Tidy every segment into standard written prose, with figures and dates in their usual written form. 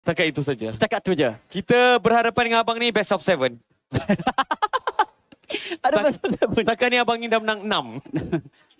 Setakat itu saja. Setakat tu je. Kita berhadapan dengan abang ni best of 7. Ada best of 7. Setakat ni abang ni dah menang 6.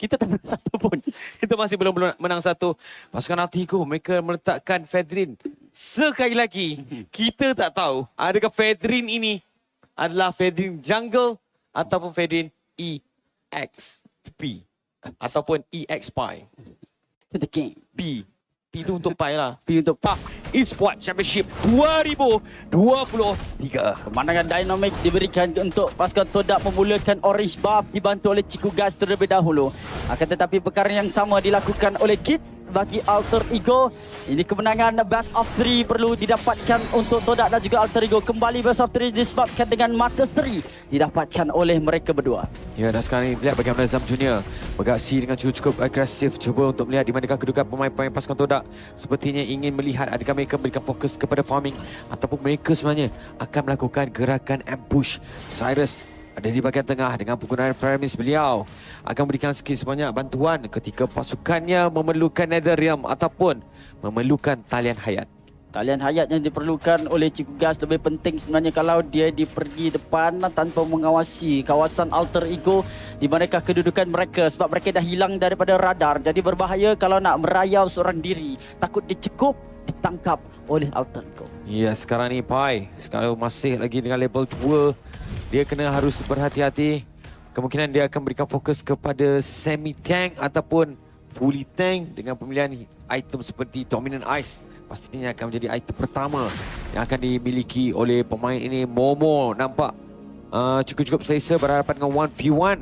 Kita tak menang satu pun. Kita masih belum menang satu. Pasukan Altigo mereka meletakkan Fedrin. Sekali lagi, kita tak tahu adakah Fedrin ini adalah Fedrin Jungle ataupun Fedrin EXP ataupun EXPI. To the game. P. P tu untuk Pi lah. P untuk PAH Esports Championship 2023. pemandangan dinamik diberikan untuk pasukan Todak memulakan orange buff dibantu oleh Ciku Gas terlebih dahulu. Akan tetapi perkara yang sama dilakukan oleh Kids bagi Alter Ego. Ini kemenangan best of 3 perlu didapatkan untuk Todak dan juga Alter Ego. Kembali best of 3 disebabkan dengan mata 3 didapatkan oleh mereka berdua. Ya, dan sekarang ini lihat bagaimana Zam Junior beraksi dengan cukup agresif. Cuba untuk melihat di manakah kedudukan pemain-pemain pasukan Todak. Sepertinya ingin melihat adakah mereka memberikan fokus kepada farming ataupun mereka sebenarnya akan melakukan gerakan ambush. Cyrus ada di bahagian tengah dengan penggunaan Feramis beliau akan memberikan sikit sebanyak bantuan ketika pasukannya memerlukan Netherrealm ataupun memerlukan talian hayat. Talian hayat yang diperlukan oleh Ciku Gas lebih penting sebenarnya kalau dia pergi depan tanpa mengawasi kawasan Alter Ego di manakah kedudukan mereka sebab mereka dah hilang daripada radar. Jadi berbahaya kalau nak merayau seorang diri. Takut dicekup, ditangkap oleh Alter Ego. Ya, sekarang ni Pai sekarang masih lagi dengan level 2. Dia kena harus berhati-hati. Kemungkinan dia akan berikan fokus kepada semi tank ataupun fully tank dengan pemilihan item seperti Dominant Ice. Pastinya akan menjadi item pertama yang akan dimiliki oleh pemain ini. Momo nampak cukup-cukup selesa berhadapan dengan 1v1.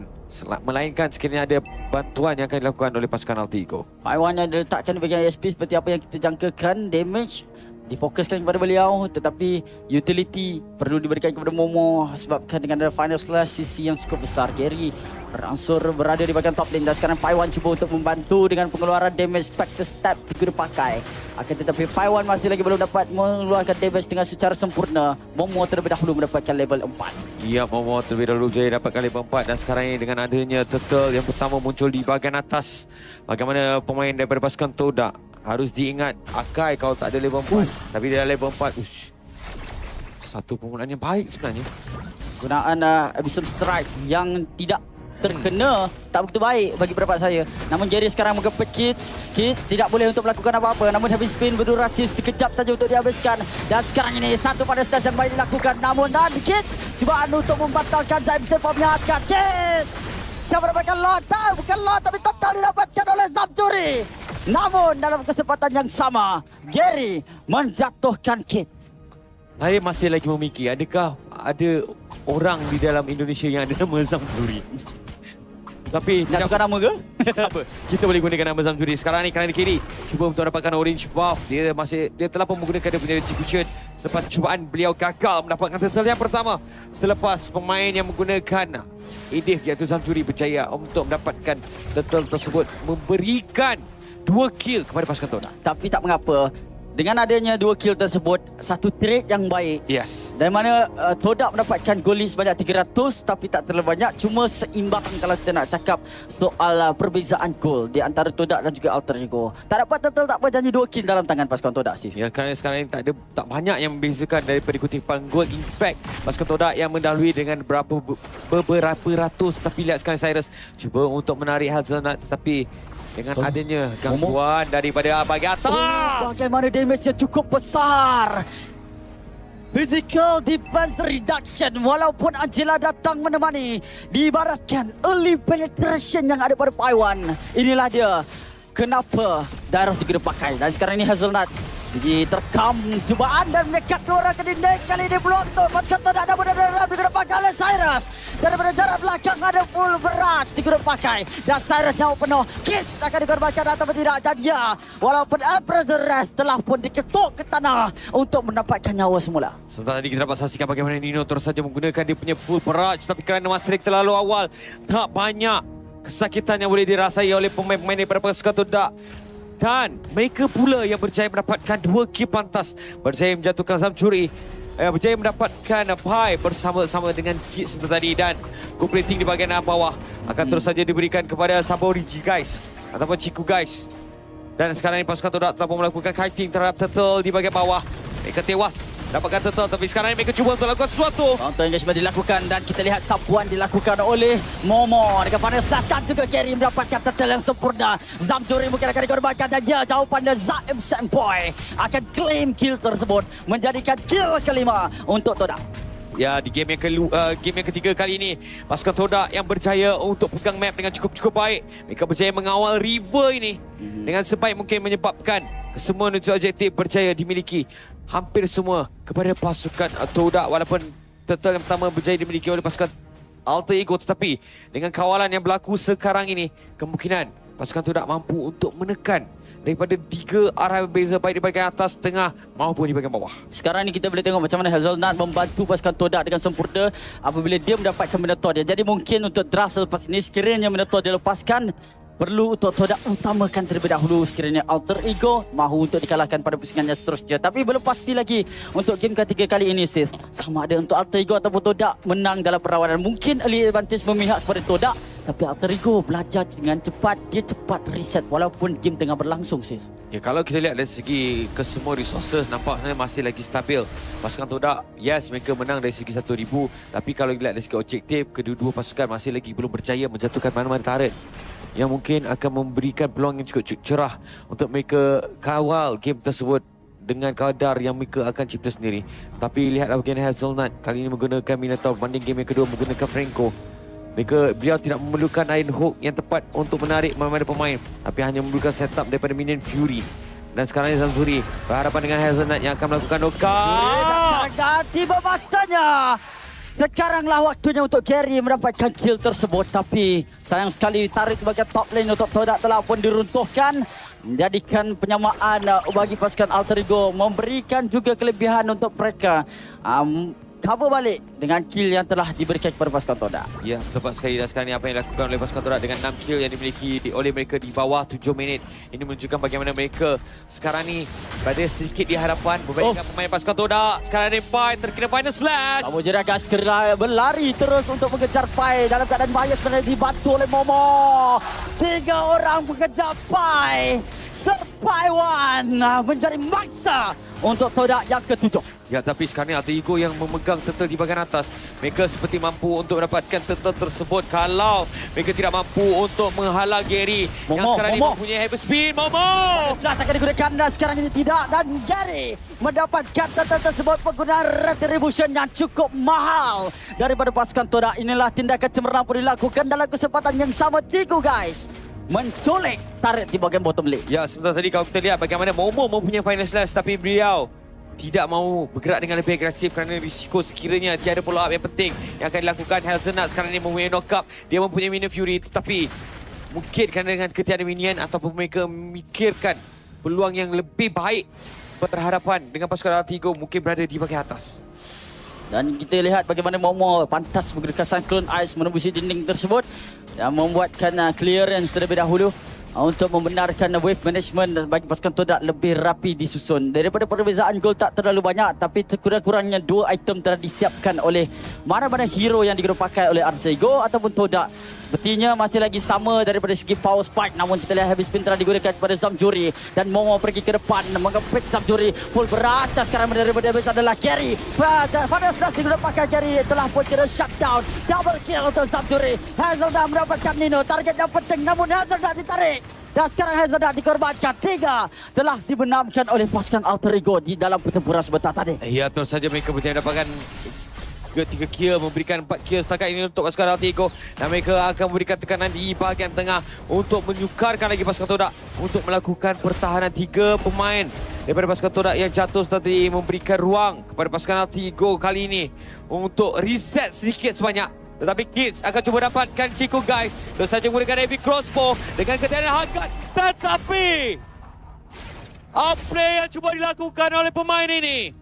Melainkan sekiranya ada bantuan yang akan dilakukan oleh pasukan Altigo. Paiwan yang diletakkan di bahagian SP seperti apa yang kita jangkakan. Damage difokuskan kepada beliau, tetapi utility perlu diberikan kepada Momo sebabkan dengan ada final slash sisi yang cukup besar. Gary berangsur berada di bahagian top lane dan sekarang Paiwan cuba untuk membantu dengan pengeluaran damage Spectre Step juga dipakai. Akan tetapi Paiwan masih lagi belum dapat mengeluarkan damage dengan secara sempurna. Momo terlebih dahulu mendapatkan level 4. Ya, Momo terlebih dahulu jaya dapatkan level 4 dan sekarang ini dengan adanya turtle yang pertama muncul di bahagian atas. Bagaimana pemain daripada pasukan Todak harus diingat Akai kalau tak ada level 4. Tapi dia dah level 4. Satu permulaan yang baik sebenarnya. Gunaan Abyssal Strike yang tidak terkena tak begitu baik bagi pendapat saya. Namun Jerry sekarang menggepet Kids. Kids tidak boleh untuk melakukan apa-apa. Namun habis spin berdurasi sekejap saja untuk dihabiskan. Dan sekarang ini satu pada stage yang baik dilakukan. Namun dan Kids cubaan untuk membatalkan Zaimse pemihakkan. Kids siapa dapatkan lot? Bukan lot tapi total didapatkan oleh Zamjuri. Namun dalam kesempatan yang sama Gary menjatuhkan Kids. Saya masih lagi memikir adakah ada orang di dalam Indonesia yang ada nama Zamjuri. Tapi Nak tukar nama ke? tak apa. Kita boleh gunakan nama Zamjuri. Sekarang ni kerana kiri cuba untuk dapatkan orange buff. Dia telah pun menggunakan dia punya execution. Selepas cubaan beliau gagal mendapatkan turtle yang pertama. Selepas pemain yang menggunakan Edith iaitu Zamjuri berjaya untuk mendapatkan turtle tersebut, memberikan 2 kill kepada pasukan Todak. Tapi tak mengapa. Dengan adanya 2 kill tersebut, satu trade yang baik. Yes. Dari mana Todak mendapatkan gol sebanyak 300 tapi tak terlalu banyak. Cuma seimbang kalau kita nak cakap soal perbezaan gol di antara Todak dan juga Alter Ego. Tak dapat turtle tak apa, janji 2 kill dalam tangan pasukan Todak sih. Ya, kerana sekarang ini tak banyak yang membezakan daripada kutipan gol. In fact, pasukan Todak yang mendahului dengan beberapa ratus. Tapi lihat sekarang Cyrus cuba untuk menarik Hazelnut tapi dengan adanya gangguan daripada bahagian atas. Bagaimana damage-nya cukup besar. Physical defense reduction walaupun Angela datang menemani. Diibaratkan early penetration yang ada pada Paiwan. Inilah dia kenapa darah juga dipakai. Dan sekarang ini Hazelnut diterkam cubaan dan mekat 2 orang ke dinding. Kali ini peluang untuk pasukan Todak namun dalam dipakai oleh Cyrus. Daripada jarak belakang ada full beras dipakai. Dan Cyrus nyawa penuh. Kids akan dikorbankan atau tidak. Dan ya, walaupun Emperor's Rest telah pun diketuk ke tanah untuk mendapatkan nyawa semula. Sebentar tadi kita dapat saksikan bagaimana Nino terus saja menggunakan dia punya full barrage. Tapi kerana masa terlalu awal, tak banyak kesakitan yang boleh dirasai oleh pemain-pemain daripada pasukan Todak. Dan mereka pula yang berjaya mendapatkan 2 kill pantas. Berjaya menjatuhkan Zamjuri. Berjaya mendapatkan Pai bersama-sama dengan Kit seperti tadi. Dan completing di bahagian bawah akan terus saja diberikan kepada Saborigi guys. Ataupun Ciku guys. Dan sekarang ini pasukan Todak telah melakukan kiting terhadap Turtle di bahagian bawah. Mereka tewas. Dapatkan turtle tapi sekarang mereka cuba untuk lakukan sesuatu. Counter engagement dilakukan dan kita lihat sapuan dilakukan oleh Momo. Dengan Vanessa Selatan juga Gary mendapatkan turtle yang sempurna. Zamzuri mungkin akan dikorbankan dan jawapan dari Zaim Sempoy akan claim kill tersebut menjadikan kill kelima untuk Todak. Ya, di game yang ketiga kali ini, pasukan Todak yang berjaya untuk pegang map dengan cukup baik. Mereka berjaya mengawal river ini dengan sebaik mungkin menyebabkan kesemua objektif berjaya dimiliki hampir semua kepada pasukan Todak, walaupun turtle yang pertama berjaya dimiliki oleh pasukan Alter Ego, tetapi dengan kawalan yang berlaku sekarang ini, kemungkinan pasukan Todak mampu untuk menekan daripada 3 arah berbeza, baik di bahagian atas, tengah maupun di bahagian bawah. Sekarang ni kita boleh tengok macam mana Hazelnut membantu pasukan Todak dengan sempurna apabila dia mendapatkan Minotaur dia. Jadi mungkin untuk draft selepas ini, sekiranya Minotaur dia lepaskan, perlu untuk Todak utamakan terlebih dahulu sekiranya Alter Ego mahu untuk dikalahkan pada pusingan yang seterusnya. Tapi belum pasti lagi untuk game ketiga kali ini, sis. Sama ada untuk Alter Ego ataupun Todak menang dalam perlawanan. Mungkin early advantage memihak kepada Todak, tapi Alter Ego belajar dengan cepat. Dia cepat reset walaupun game tengah berlangsung, sis. Ya, kalau kita lihat dari segi kesemua resources, nampaknya masih lagi stabil. Pasukan Todak, yes, mereka menang dari segi 1,000. Tapi kalau dilihat dari segi objektif, kedua-dua pasukan masih lagi belum berjaya menjatuhkan mana-mana turret yang mungkin akan memberikan peluang yang cukup cerah untuk mereka kawal game tersebut dengan kadar yang mereka akan cipta sendiri. Tapi lihatlah bagaimana Hazelnut kali ini menggunakan Minotaur berbanding game yang kedua menggunakan Franco. Beliau tidak memerlukan Iron Hook yang tepat untuk menarik mana-mana pemain, tapi hanya memerlukan setup daripada minion Fury. Dan sekarang Zamzuri berhadapan dengan Hazelnut yang akan melakukan knockout. Dah tiba masanya. Sekaranglah waktunya untuk Gary mendapatkan kill tersebut. Tapi sayang sekali tarik bahagian top lane untuk Todak telah pun diruntuhkan. Menjadikan penyamaan bagi pasukan Alter Ego. Memberikan juga kelebihan untuk mereka. Cover balik dengan kill yang telah diberikan kepada pasukan Todak. Ya, tepat sekali. Dan sekarang ini apa yang dilakukan oleh pasukan Todak dengan 6 kill yang dimiliki oleh mereka di bawah 7 minit. Ini menunjukkan bagaimana mereka sekarang ni berada sedikit di hadapan berbandingkan pemain pasukan Todak. Sekarang ni Pai terkena final slash. Kamu jadi agak berlari terus untuk mengejar Pai dalam keadaan bahaya sebenarnya dibantu oleh Momo. 3 orang mengejar Pai. Pai One menjadi maksa untuk Todak yang ke-7. Ya, tapi sekarang ni Alter Ego yang memegang turtle di bahagian atas. Mereka seperti mampu untuk mendapatkan turtle tersebut kalau mereka tidak mampu untuk menghalang Gary yang sekarang ini mempunyai hyperspeed. Momo! Jelas akan digunakan dan sekarang ini tidak. Dan Gary mendapatkan turtle tersebut penggunaan retribution yang cukup mahal daripada pasukan Todak. Inilah tindakan cemerlang pun dilakukan dalam kesempatan yang sama. Tigo, guys, menculik tarik di bahagian bottom lane. Ya, sebentar tadi kalau kita lihat bagaimana Momo mempunyai final slash, tapi beliau tidak mahu bergerak dengan lebih agresif kerana risiko sekiranya tiada follow up yang penting yang akan dilakukan. Hazelnut sekarang ini mempunyai knock up. Dia mempunyai minion Fury, tetapi mungkin kerana dengan ketiadaan minion ataupun mereka memikirkan peluang yang lebih baik berhadapan dengan pasukan Alter Ego mungkin berada di bahagian atas. Dan kita lihat bagaimana Momo pantas menggunakan Cyclone Ice menembusi dinding tersebut dan membuatkan clearance terlebih dahulu untuk membenarkan wave management bagi pasukan Todak lebih rapi disusun. Daripada perbezaan gol tak terlalu banyak, tapi sekurang-kurangnya 2 item telah disiapkan oleh mana-mana hero yang dipakai oleh Alter Ego ataupun Todak. Sepertinya masih lagi sama daripada segi power spike, namun kita lihat heavy spin telah digunakan kepada Zamzuri dan Momo pergi ke depan mengepik Zamzuri full beras. Dan sekarang daripada base adalah Gary. Pada setelah digunakan Gary telah pun kira shutdown. Double kill untuk Zamzuri. Hazelnut mendapatkan Nino, target yang penting namun Hazelnut ditarik. Dan sekarang Hazelnut dikorbankan. 3 telah dibenamkan oleh pasukan Alter Ego di dalam pertempuran sebentar tadi. Ya, terus saja mereka berjaya mendapatkan 3 kill, memberikan 4 kill setakat ini untuk pasukan Alter Ego. Dan mereka akan memberikan tekanan di bahagian tengah untuk menyukarkan lagi pasukan Todak untuk melakukan pertahanan 3 pemain daripada pasukan Todak yang jatuh tadi, memberikan ruang kepada pasukan Alter Ego kali ini untuk reset sedikit sebanyak. Tetapi Kids akan cuba dapatkan Chico, guys. Terus saja menggunakan heavy crossbow dengan ketiadaan hangat. Tetapi outplay yang cuba dilakukan oleh pemain ini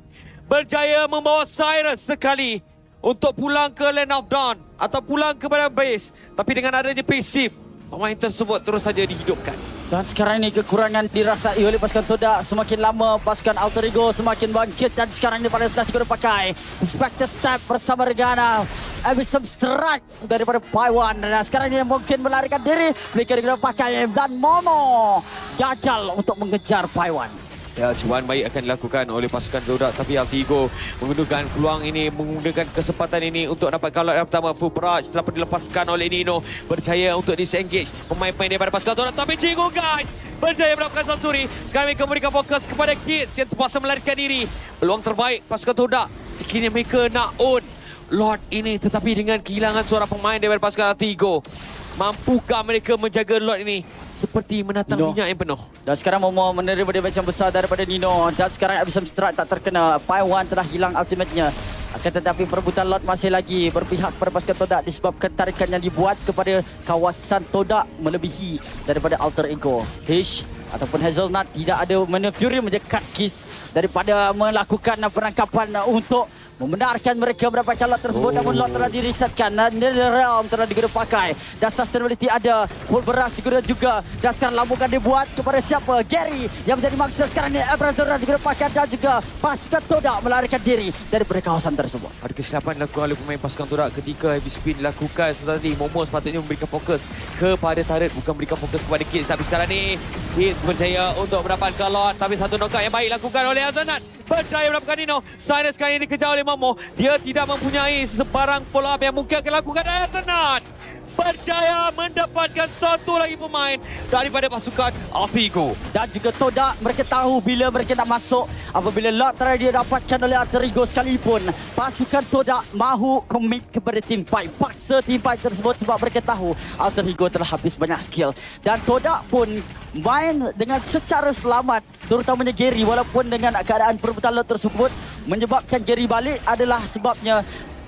berjaya membawa Cyrus sekali untuk pulang ke Land of Dawn atau pulang kepada base. Tapi dengan adanya passive, pemain tersebut terus saja dihidupkan. Dan sekarang ini kekurangan dirasai oleh pasukan Todak. Semakin lama pasukan Alter Ego semakin bangkit. Dan sekarang ini pada setelah juga dipakai Spectre Step bersama dengan Abyssal Strike daripada Paiwan. Dan sekarang ini mungkin melarikan diri. Mereka juga pakai dan Momo gagal untuk mengejar Paiwan. Ya, cubaan baik akan dilakukan oleh pasukan Dodak, tapi Altigo menggunakan peluang ini, menggunakan kesempatan ini untuk dapat kalau yang pertama. Full barrage telah dilepaskan oleh Nino, berjaya untuk disengage pemain-pemain daripada pasukan Dodak, tapi Jingo guys berjaya mendapatkan Santuri. Sekarang mereka memberikan fokus kepada Kids yang terpaksa melarikan diri. Peluang terbaik pasukan Dodak, sekiranya mereka nak own Lord ini, tetapi dengan kehilangan seorang pemain daripada pasukan Altigo, mampukah mereka menjaga Lord ini seperti menatang minyak yang penuh? Dan sekarang Momo menerima damage yang besar daripada Nino. Dan sekarang Abyssal Strike tak terkena. Paiwan telah hilang ultimate-nya. Akan tetapi perebutan Lord masih lagi berpihak kepada pasukan Todak disebabkan tarikan yang dibuat kepada kawasan Todak melebihi daripada Alter Ego. Hish ataupun Hazelnut tidak ada mana Fury menjekat Kiss daripada melakukan penangkapan untuk membenarkan mereka mendapatkan lot tersebut. Namun lot telah diresetkan dan Realm telah diguna pakai dan sustainability ada, full beras diguna juga. Dan sekarang lambungan dibuat kepada siapa? Gary yang menjadi mangsa sekarang ni. Abrazor diguna pakai dan juga pasukan Todak melarikan diri daripada kawasan tersebut. Ada kesilapan dilakukan oleh pemain pasukan Todak ketika heavy spin dilakukan. Seperti tadi Momo sepatutnya memberikan fokus kepada turret, bukan memberikan fokus kepada Kids. Tapi sekarang ni Kids berjaya untuk mendapatkan lot, tapi satu knockout yang baik dilakukan oleh Hazelnut, berjaya mendapatkan Nino. Cyrus sekarang ini dikejar oleh Momo. Dia tidak mempunyai sebarang follow up yang mungkin akan lakukan. Hazelnut berjaya mendapatkan satu lagi pemain daripada pasukan Altigo. Dan juga Todak, mereka tahu bila mereka nak masuk. Apabila lot telah dia dapatkan oleh Alter Ego sekalipun, pasukan Todak mahu commit kepada team fight, paksa team fight tersebut sebab mereka tahu Alter Ego telah habis banyak skill. Dan Todak pun main dengan secara selamat, terutamanya Gary, walaupun dengan keadaan perebutan lot tersebut menyebabkan Gary balik adalah sebabnya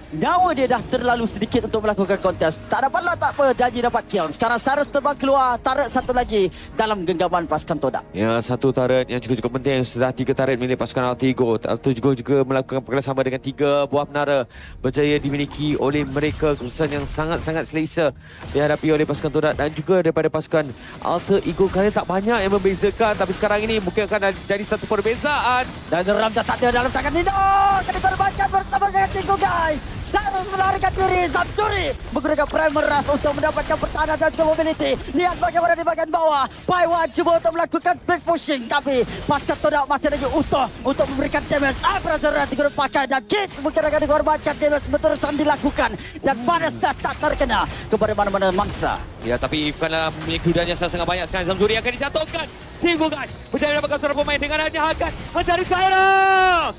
nyawa dia dah terlalu sedikit untuk melakukan kontes. Tak dapatlah, tak apa, janji dapat kill. Sekarang Cyrus terbang keluar, turret satu lagi dalam genggaman pasukan Todak. Ya, satu turret yang cukup penting. Sudah 3 turret milik pasukan Altigo. Altigo juga melakukan kerjasama dengan 3 buah menara berjaya dimiliki oleh mereka. Keputusan yang sangat-sangat selesa dihadapi oleh pasukan Todak dan juga daripada pasukan Alter Ego. Kali tak banyak yang membezakan, tapi sekarang ini mungkin akan jadi satu perbezaan. Dan Ram dah tak ada dalam tangan Nino. Kena korbankan bersama dengan Jingo guys. Cyrus melarikan diri. Samsuri menggunakan primer rush untuk mendapatkan pertahanan dan juga mobility. Lihat bagaimana di bahagian bawah. Paiwan cuba untuk melakukan back pushing, tapi pasukan Todak masih lagi utuh untuk memberikan damage. Abrazor diguna pakai dan Kids mungkin akan dikorbankan. Damage berterusan dilakukan dan pada saat tak terkena kepada mana-mana mangsa. Ya, tapi bukanlah memiliki kudanya sangat banyak sekarang. Samsuri akan dijatuhkan. Jingo guys berjaya mendapatkan seorang pemain dengan hanya Hakan mencari Cyrus.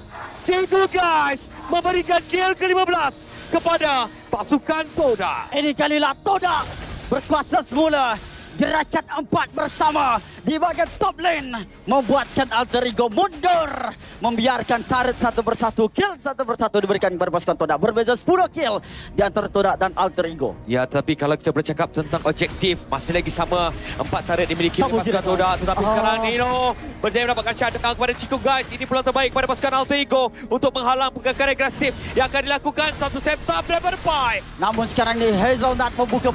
Jingo guys memberikan kill ke-15 kepada pasukan Todak. Ini kalilah Todak berkuasa semula. Gerakan 4 bersama di bahagian top lane membuatkan Alter Ego mundur, membiarkan turret satu persatu, kill satu persatu diberikan kepada pasukan Todak. Berbeza 10 kill di antara Todak dan Alter Ego. Ya, tapi kalau kita bercakap tentang objektif, masih lagi sama 4 turret dimiliki oleh pasukan Todak. Tetapi sekarang Nino berjaya mendapatkan shot datang kepada Chico guys. Ini peluang terbaik kepada pasukan Alter Ego untuk menghalang pergerakan agresif yang akan dilakukan. Satu setup daripada Pai. Namun sekarang ni Hazelnut membuka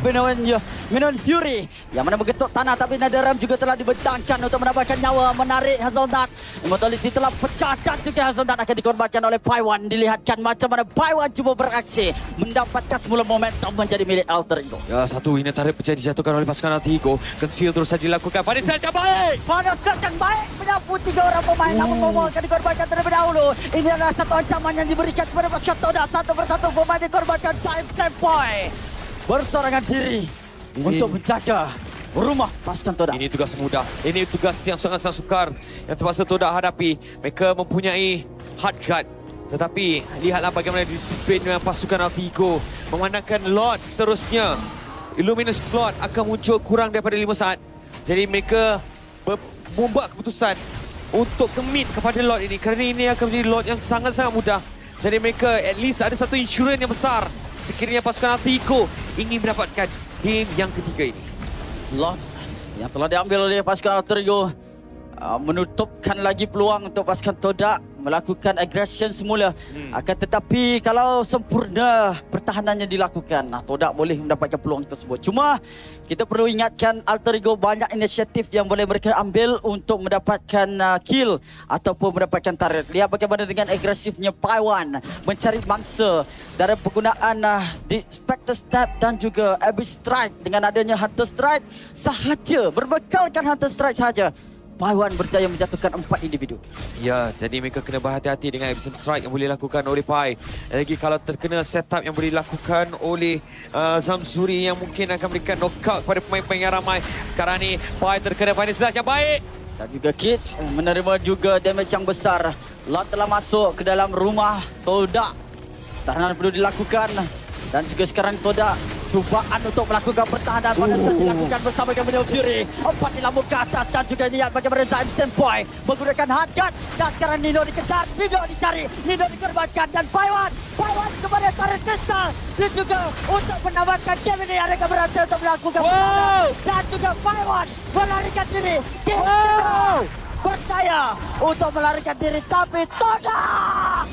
Minion Fury yang mana mengetuk tanah, tapi Netherrealm juga telah dibentangkan untuk mendapatkan nyawa, menarik Hazelnut. Immortality telah pecah dan juga Hazelnut akan dikorbankan oleh Paiwan. Dilihatkan macam mana Paiwan cuba beraksi mendapatkan semula momentum menjadi milik Alter Ego. Ya, satu ini tarik pecah dijatuhkan oleh pasukan Alter Ego. Conceal terus saja dilakukan. Vanessa yang baik. Vanessa yang baik menyapu 3 orang pemain, namun Momo akan dikorbankan terlebih dahulu. Ini adalah satu ancaman yang diberikan kepada pasukan Todak. Satu persatu pemain dikorbankan. Saif Senpai bersorangan diri untuk menjaga rumah pasukan Todak. Ini tugas mudah. Ini tugas yang sangat-sangat sukar yang terpaksa Todak hadapi. Mereka mempunyai hard guard. Tetapi lihatlah bagaimana disiplin dengan pasukan Alter Ego. Memandangkan Lord seterusnya. Illuminous Lord akan muncul kurang daripada 5 saat. Jadi mereka membuat keputusan untuk commit kepada Lord ini. Kerana ini akan menjadi Lord yang sangat-sangat mudah. Jadi mereka at least ada satu insurans yang besar sekiranya pasukan Alter Ego ingin mendapatkan game yang ketiga ini. Lot yang telah diambil oleh pasukan Alter Ego menutupkan lagi peluang untuk pasukan Todak melakukan aggression semula. Akan tetapi kalau sempurna pertahanannya dilakukan, Todak boleh mendapatkan peluang tersebut. Cuma kita perlu ingatkan Alter Ego banyak inisiatif yang boleh mereka ambil untuk mendapatkan kill ataupun mendapatkan turret. Lihat bagaimana dengan agresifnya Paiwan mencari mangsa dari penggunaan Spectre Step dan juga Abyss Strike. Dengan adanya Hunter Strike sahaja, berbekalkan Hunter Strike sahaja, Paiwan berjaya menjatuhkan 4 individu. Ya, jadi mereka kena berhati-hati dengan action strike yang boleh dilakukan oleh Pai. Lagi kalau terkena setup yang boleh dilakukan oleh Zamzuri yang mungkin akan memberikan knockout kepada pemain-pemain yang ramai. Sekarang ni Pai terkena final slash yang baik. Dan juga Kids menerima juga damage yang besar. Lot telah masuk ke dalam rumah Todak. Tahanan perlu dilakukan. Dan juga sekarang Todak cubaan untuk melakukan pertahanan pada saat dilakukan bersama dengan beliau sendiri. 4 dilambung ke atas dan juga niat bagaimana Zaim Senpai menggunakan hardgun. Dan sekarang Nino dikejar, Nino dicari, Nino dikorbankan dan Paiwan kepada turret kristal. Dan juga untuk menambahkan game ini ada berhasil untuk melakukan pertahanan. Dan juga Paiwan melarikan diri. Percaya untuk melarikan diri tapi Todak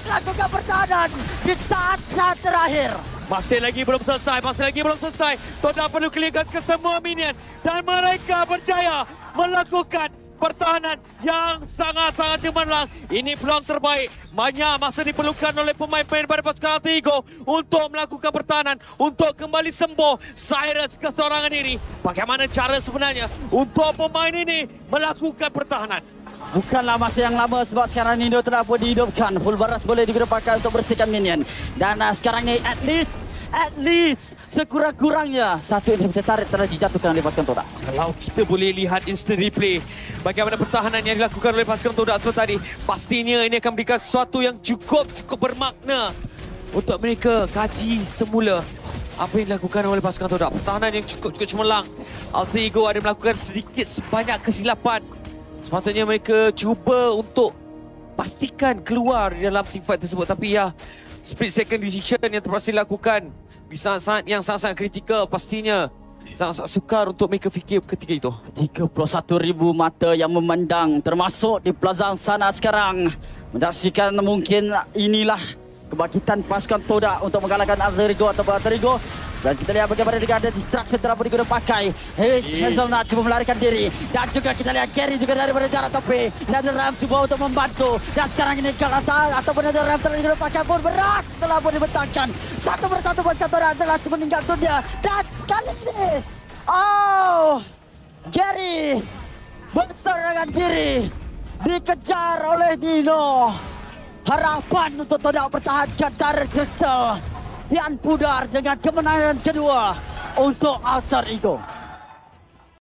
melakukan pertahanan di saat-saat terakhir. Masih lagi belum selesai. Todak perlu clearkan ke semua minion. Dan mereka berjaya melakukan pertahanan yang sangat-sangat cemerlang. Ini peluang terbaik. Banyak masa diperlukan oleh pemain-pemain pada pasukan Alter Ego untuk melakukan pertahanan, untuk kembali sembuh Cyrus keseorangan diri. Bagaimana cara sebenarnya untuk pemain ini melakukan pertahanan? Bukanlah masa yang lama sebab sekarang Nino telah pun dihidupkan. Full baras boleh digunakan untuk bersihkan minion. Dan sekarang ni at least sekurang-kurangnya satu inhibitor turret telah dijatuhkan oleh pasukan Todak. Kalau kita boleh lihat instant replay bagaimana pertahanan yang dilakukan oleh pasukan Todak tadi, pastinya ini akan memberikan sesuatu yang cukup bermakna untuk mereka kaji semula apa yang dilakukan oleh pasukan Todak. Pertahanan yang cukup cemerlang. Alter Ego ada melakukan sedikit sebanyak kesilapan. Sepatutnya mereka cuba untuk pastikan keluar di dalam team fight tersebut. Tapi ya, split second decision yang terpaksa dilakukan di saat-saat yang sangat-sangat kritikal, pastinya sangat-sangat sukar untuk mereka fikir ketika itu. 31,000 mata yang memandang termasuk di plaza sana sekarang. Menyaksikan mungkin inilah kebangkitan pasukan Todak untuk mengalahkan Alter Ego atau Alter Ego. Dan kita lihat bagaimana juga ada distraction telah pun digunakan pakai. Hazelnut cuba melarikan diri. Dan juga kita lihat Gary juga daripada jarak tepi. NetherRealm cuba untuk membantu. Dan sekarang ini Galata ataupun NetherRealm telah digunakan pakai pun berat setelah pun dibentangkan. Satu persatu pasukan Todak telah meninggal dunia. Dan kali ini Gary berserangan diri. Dikejar oleh Nino. Harapan untuk Todak pertahankan turret kristal. Dan pudar dengan kemenangan kedua untuk Alter Ego.